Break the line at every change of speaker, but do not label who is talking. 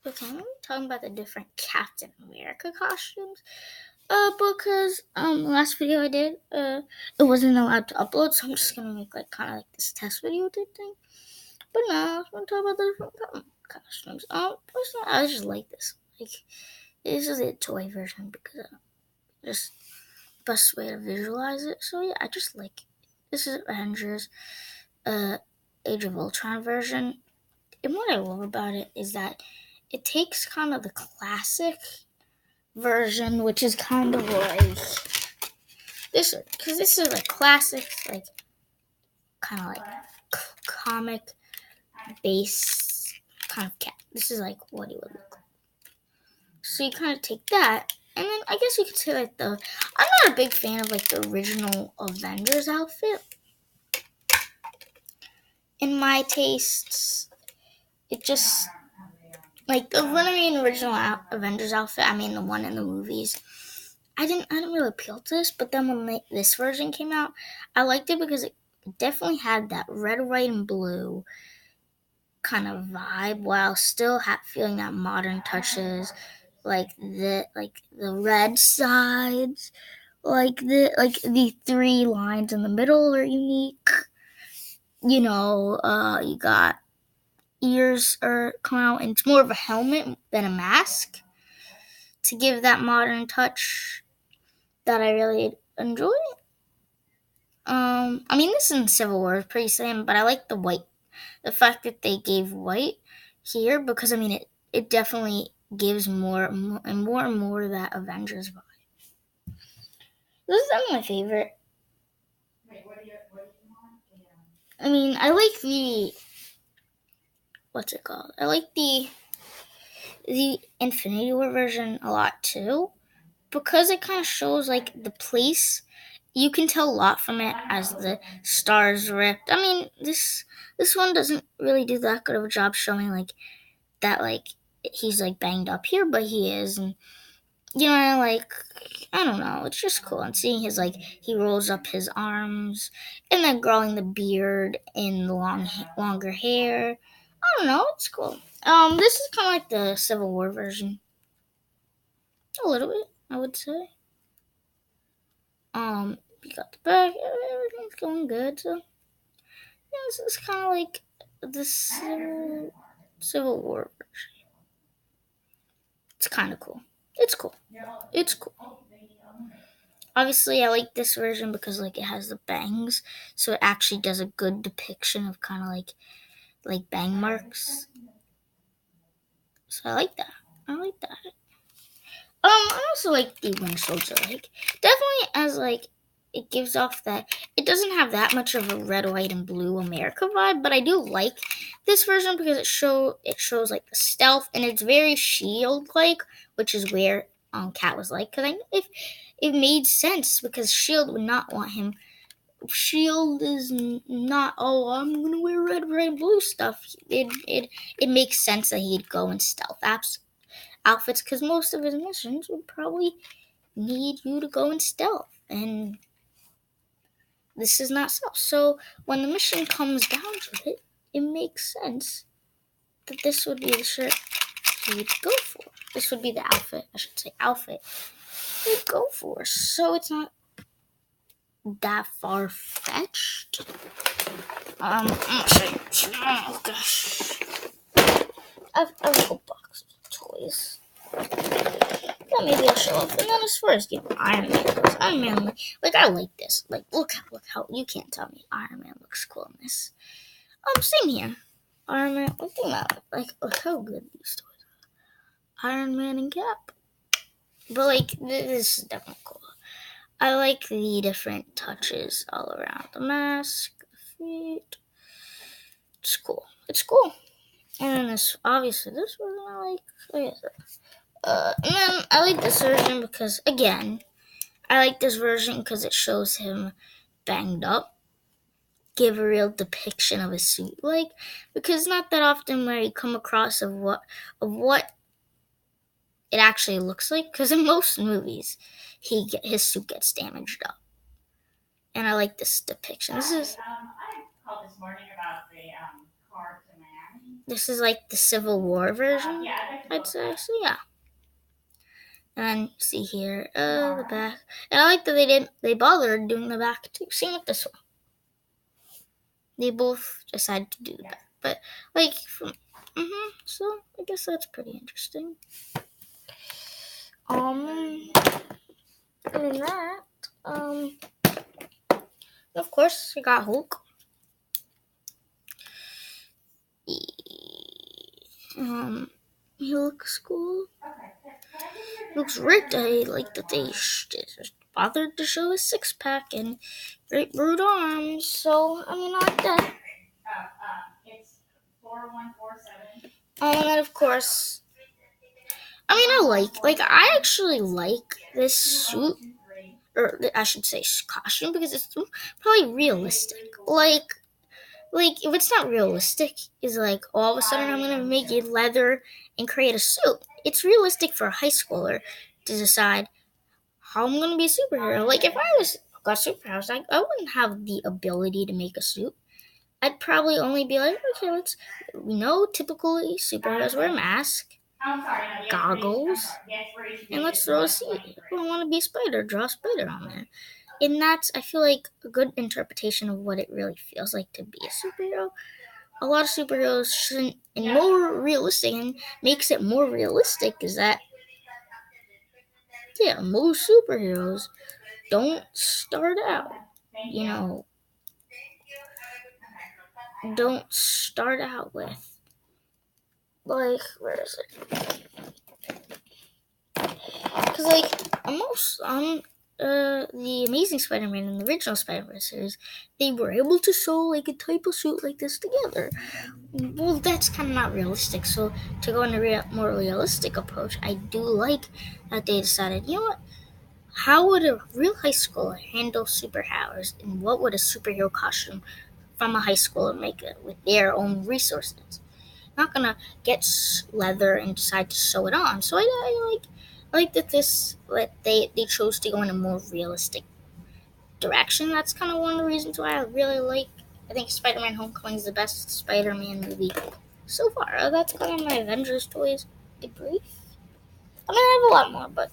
Okay, I'm talking about the different Captain America costumes. Because the last video I did, it wasn't allowed to upload, so I'm just gonna make like kind of like this test video type thing. But now I'm gonna talk about the different costumes. Personally, I just like this. Like, this is a toy version because just best way to visualize it. So yeah, I just like it. This is Avengers, uh, Age of Ultron version. And what I love about it is that it takes kind of the classic version, which is kind of like this, because this is like classic, like kind of like comic base kind of cat. This is like what he would look like. So you kind of take that, and then I guess you could say like I'm not a big fan of like the original Avengers outfit. In my tastes, it just like the original Avengers outfit. I mean, the one in the movies. I didn't really appeal to this, but then when this version came out, I liked it because it definitely had that red, white, and blue kind of vibe, while still feeling that modern touches, like the red sides, like the three lines in the middle are unique. You got ears are come out, and it's more of a helmet than a mask to give that modern touch that I really enjoy. I mean, this in Civil War is pretty same, but I like the white. The fact that they gave white here, because I mean, it definitely gives more and more that Avengers vibe. This is not my favorite. I mean, I like the what's it called? I like the Infinity War version a lot too, because it kind of shows like the place. You can tell a lot from it as the stars ripped. I mean, this one doesn't really do that good of a job showing like that, like he's like banged up here, but he is, and like I don't know, it's just cool. And seeing his like he rolls up his arms, and then growing the beard and the longer hair. I don't know, it's cool. This is kind of like the Civil War version, a little bit, I would say. We got the back, everything's going good. So yeah, this is kind of like the Civil War version. It's kind of cool. It's cool. It's cool. Obviously, I like this version because like it has the bangs, so it actually does a good depiction of kind of like bang marks. So I like that. I like that. I also like the Winter Soldier. Like definitely as like it gives off that it doesn't have that much of a red, white, and blue America vibe, but I do like this version because it shows like the stealth, and it's very Shield like, which is where Cat was like, because if it made sense, because Shield would not want him. Shield is not. Oh, I'm gonna wear red, red, blue stuff. It makes sense that he'd go in stealth outfits, because most of his missions would probably need you to go in stealth, and this is not stealth. So when the mission comes down to it, it makes sense that this would be the shirt he would go for. This would be the outfit, I should say, outfit he'd go for. So it's not that far fetched. I'm gonna show you. Oh gosh, I have a whole box of toys. Yeah, maybe I'll show up. And then as far as Iron Man goes, Iron Man, like I like this. Like look how you can't tell me Iron Man looks cool in this. Same here. Iron Man, look at that. Like look how good these toys are. Iron Man and Cap. But like this is definitely cool. I like the different touches all around the mask, the feet. It's cool. It's cool. And then this, obviously, this one I like. Oh, yeah. And then I like this version because, again, I like this version because it shows him banged up, give a real depiction of his suit, like, because not that often where you come across of what it actually looks like. Because in most movies, his suit gets damaged up, and I like this depiction. This is.
I called this morning about the car to Miami.
This is like the Civil War version, I'd say. So yeah. And see here, the back. And I like that they bothered doing the back too. Same with this one. They both decided to do the back. But like so I guess that's pretty interesting. And that, of course, we got Hulk. He looks cool. Looks ripped. I like that they just bothered to show his six pack and great brute arms. So I mean, I like that. It's 4147. And of course, I mean, I actually like this suit, or I should say costume, because it's probably realistic. Like if it's not realistic, is like all of a sudden I'm gonna make it leather and create a suit. It's realistic for a high schooler to decide how I'm gonna be a superhero. Like if I got superpowers, I wouldn't have the ability to make a suit. I'd probably only be like, okay, we know typically superheroes wear a mask, goggles, and let's throw a suit. If I want to be a spider, draw a spider on there. And that's, I feel like, a good interpretation of what it really feels like to be a superhero. A lot of superheroes shouldn't, and more realistic, and makes it more realistic is that, yeah, most superheroes don't start out, with, like, where is it? Because, like, most, the Amazing Spider-Man and the original Spider-Man series, they were able to sew like a type of suit like this together. Well, that's kind of not realistic. So to go in a more realistic approach, I do like that they decided, you know what? How would a real high schooler handle superpowers, and what would a superhero costume from a high schooler make it with their own resources? Not gonna get leather and decide to sew it on. So I like that they chose to go in a more realistic direction. That's kind of one of the reasons why I really like. I think Spider-Man: Homecoming is the best Spider-Man movie so far. That's kind of my Avengers toys debrief. I mean, I have a lot more, but